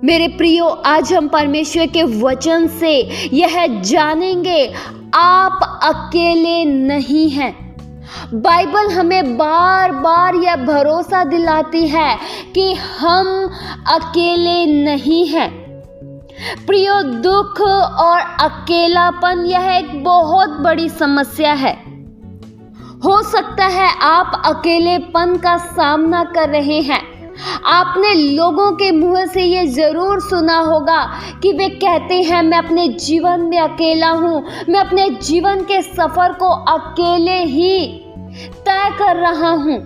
मेरे प्रियो, आज हम परमेश्वर के वचन से यह जानेंगे, आप अकेले नहीं हैं। बाइबल हमें बार बार यह भरोसा दिलाती है कि हम अकेले नहीं हैं। प्रियो, दुख और अकेलापन यह एक बहुत बड़ी समस्या है। हो सकता है आप अकेलेपन का सामना कर रहे हैं। आपने लोगों के मुंह से ये ज़रूर सुना होगा कि वे कहते हैं, मैं अपने जीवन में अकेला हूँ, मैं अपने जीवन के सफ़र को अकेले ही तय कर रहा हूँ।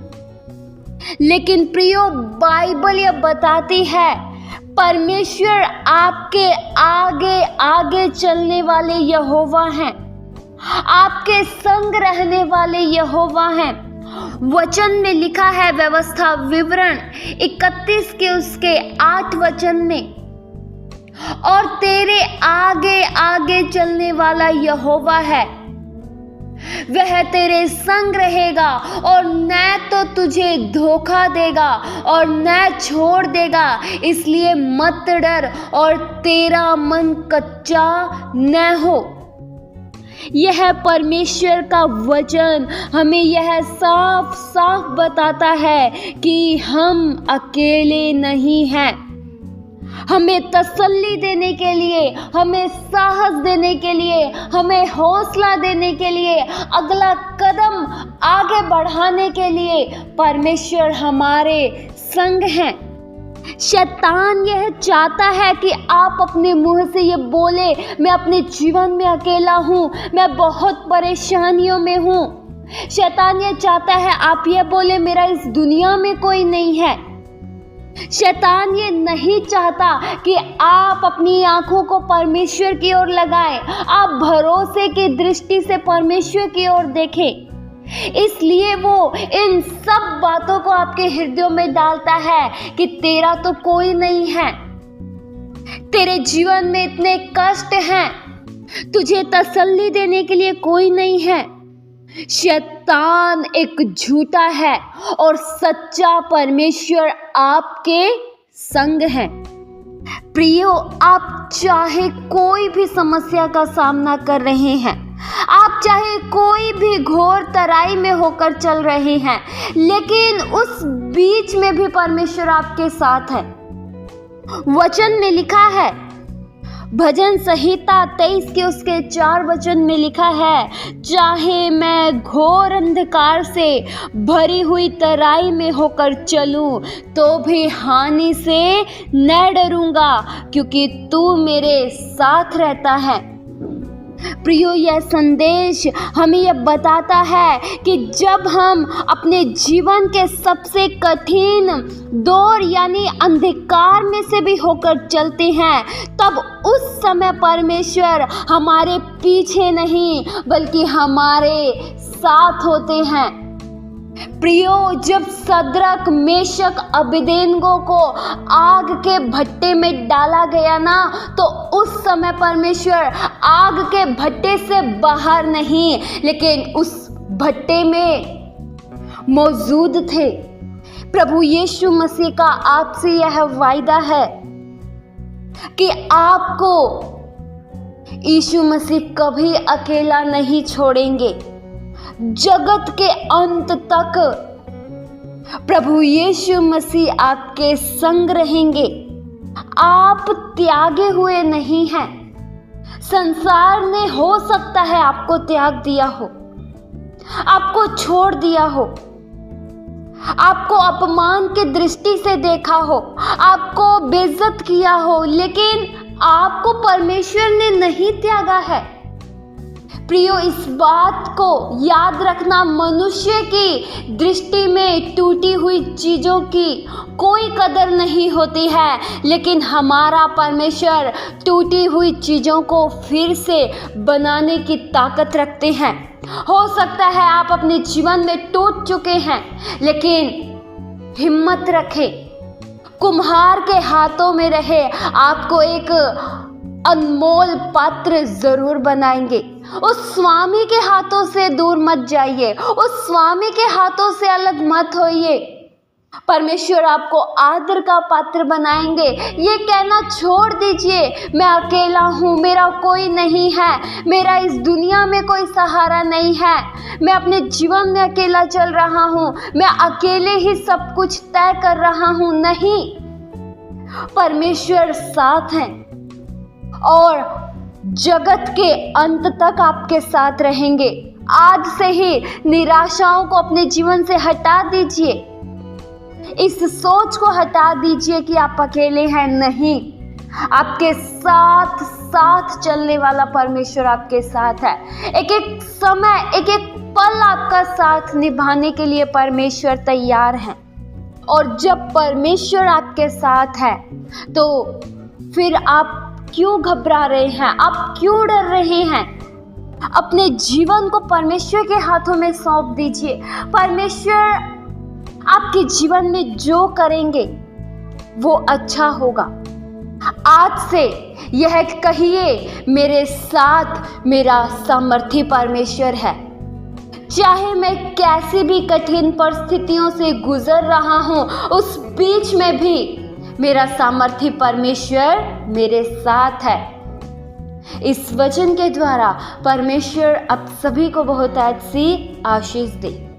लेकिन प्रियो, बाइबल यह बताती है, परमेश्वर आपके आगे आगे चलने वाले यहोवा हैं, आपके संग रहने वाले यहोवा हैं। वचन में लिखा है, व्यवस्था विवरण 31 के उसके 8 वचन में, और तेरे आगे आगे चलने वाला यहोवा है, वह तेरे संग रहेगा और न तो तुझे धोखा देगा और न छोड़ देगा, इसलिए मत डर और तेरा मन कच्चा न हो। यह परमेश्वर का वचन हमें यह साफ साफ बताता है कि हम अकेले नहीं हैं। हमें तसल्ली देने के लिए, हमें साहस देने के लिए, हमें हौसला देने के लिए, अगला कदम आगे बढ़ाने के लिए परमेश्वर हमारे संग हैं। शैतान यह चाहता है कि आप अपने मुंह से ये बोले, मैं अपने जीवन में अकेला हूँ, मैं बहुत परेशानियों में हूँ। शैतान यह चाहता है आप ये बोले, मेरा इस दुनिया में कोई नहीं है। शैतान ये नहीं चाहता कि आप अपनी आंखों को परमेश्वर की ओर लगाएं, आप भरोसे की दृष्टि से परमेश्वर की ओर देखें। इसलिए वो इन सब बातों को आपके हृदयों में डालता है कि तेरा तो कोई नहीं है, तेरे जीवन में इतने कष्ट हैं, तुझे तसल्ली देने के लिए कोई नहीं है। शैतान एक झूठा है और सच्चा परमेश्वर आपके संग है। प्रियो, आप चाहे कोई भी समस्या का सामना कर रहे हैं, आप चाहे कोई भी घोर तराई में होकर चल रहे हैं, लेकिन उस बीच में भी परमेश्वर आपके साथ है। वचन में लिखा है, भजन संहिता 23 के उसके 4 वचन में लिखा है, चाहे मैं घोर अंधकार से भरी हुई तराई में होकर चलूं तो भी हानि से न डरूंगा, क्योंकि तू मेरे साथ रहता है। प्रियो, यह संदेश हमें यह बताता है कि जब हम अपने जीवन के सबसे कठिन दौर यानी अंधकार में से भी होकर चलते हैं, तब उस समय परमेश्वर हमारे पीछे नहीं बल्कि हमारे साथ होते हैं। प्रियो, जब सद्रक, मेशक, अबेदनगो को आग के भट्टे में डाला गया ना, तो उस समय परमेश्वर आग के भट्टे से बाहर नहीं, लेकिन उस भट्टे में मौजूद थे। प्रभु यीशु मसीह का आपसे यह वायदा है कि आपको यीशु मसीह कभी अकेला नहीं छोड़ेंगे। जगत के अंत तक प्रभु यीशु मसीह आपके संग रहेंगे। आप त्यागे हुए नहीं हैं। संसार ने हो सकता है आपको त्याग दिया हो, आपको छोड़ दिया हो, आपको अपमान की दृष्टि से देखा हो, आपको बेइज्जत किया हो, लेकिन आपको परमेश्वर ने नहीं त्यागा है। प्रियो, इस बात को याद रखना, मनुष्य की दृष्टि में टूटी हुई चीज़ों की कोई कदर नहीं होती है, लेकिन हमारा परमेश्वर टूटी हुई चीज़ों को फिर से बनाने की ताकत रखते हैं। हो सकता है आप अपने जीवन में टूट चुके हैं, लेकिन हिम्मत रखें, कुम्हार के हाथों में रहे, आपको एक अनमोल पात्र जरूर बनाएंगे। उस स्वामी के हाथों से दूर मत जाइए, उस स्वामी के हाथों से अलग मत होइए। परमेश्वर आपको आदर का पात्र बनाएंगे। ये कहना छोड़ दीजिए, मैं अकेला हूँ, मेरा कोई नहीं है, मेरा इस दुनिया में कोई सहारा नहीं है, मैं अपने जीवन में अकेला चल रहा हूँ, मैं अकेले ही सब कुछ तय कर रहा हूँ। नहीं, परमेश्वर साथ हैं और जगत के अंत तक आपके साथ रहेंगे। आज से ही निराशाओं को अपने जीवन से हटा दीजिए। इस सोच को हटा दीजिए कि आप अकेले हैं। नहीं, आपके साथ साथ चलने वाला परमेश्वर आपके साथ है। एक एक समय, एक एक पल आपका साथ निभाने के लिए परमेश्वर तैयार है। और जब परमेश्वर आपके साथ है तो फिर आप क्यों घबरा रहे हैं, आप क्यों डर रहे हैं? अपने जीवन को परमेश्वर के हाथों में सौंप दीजिए। परमेश्वर आपके जीवन में जो करेंगे वो अच्छा होगा। आज से यह कहिए, मेरे साथ मेरा सामर्थी परमेश्वर है। चाहे मैं कैसी भी कठिन परिस्थितियों से गुजर रहा हूं, उस बीच में भी मेरा सामर्थी परमेश्वर मेरे साथ है। इस वचन के द्वारा परमेश्वर आप सभी को बहुत अच्छी आशीष दे।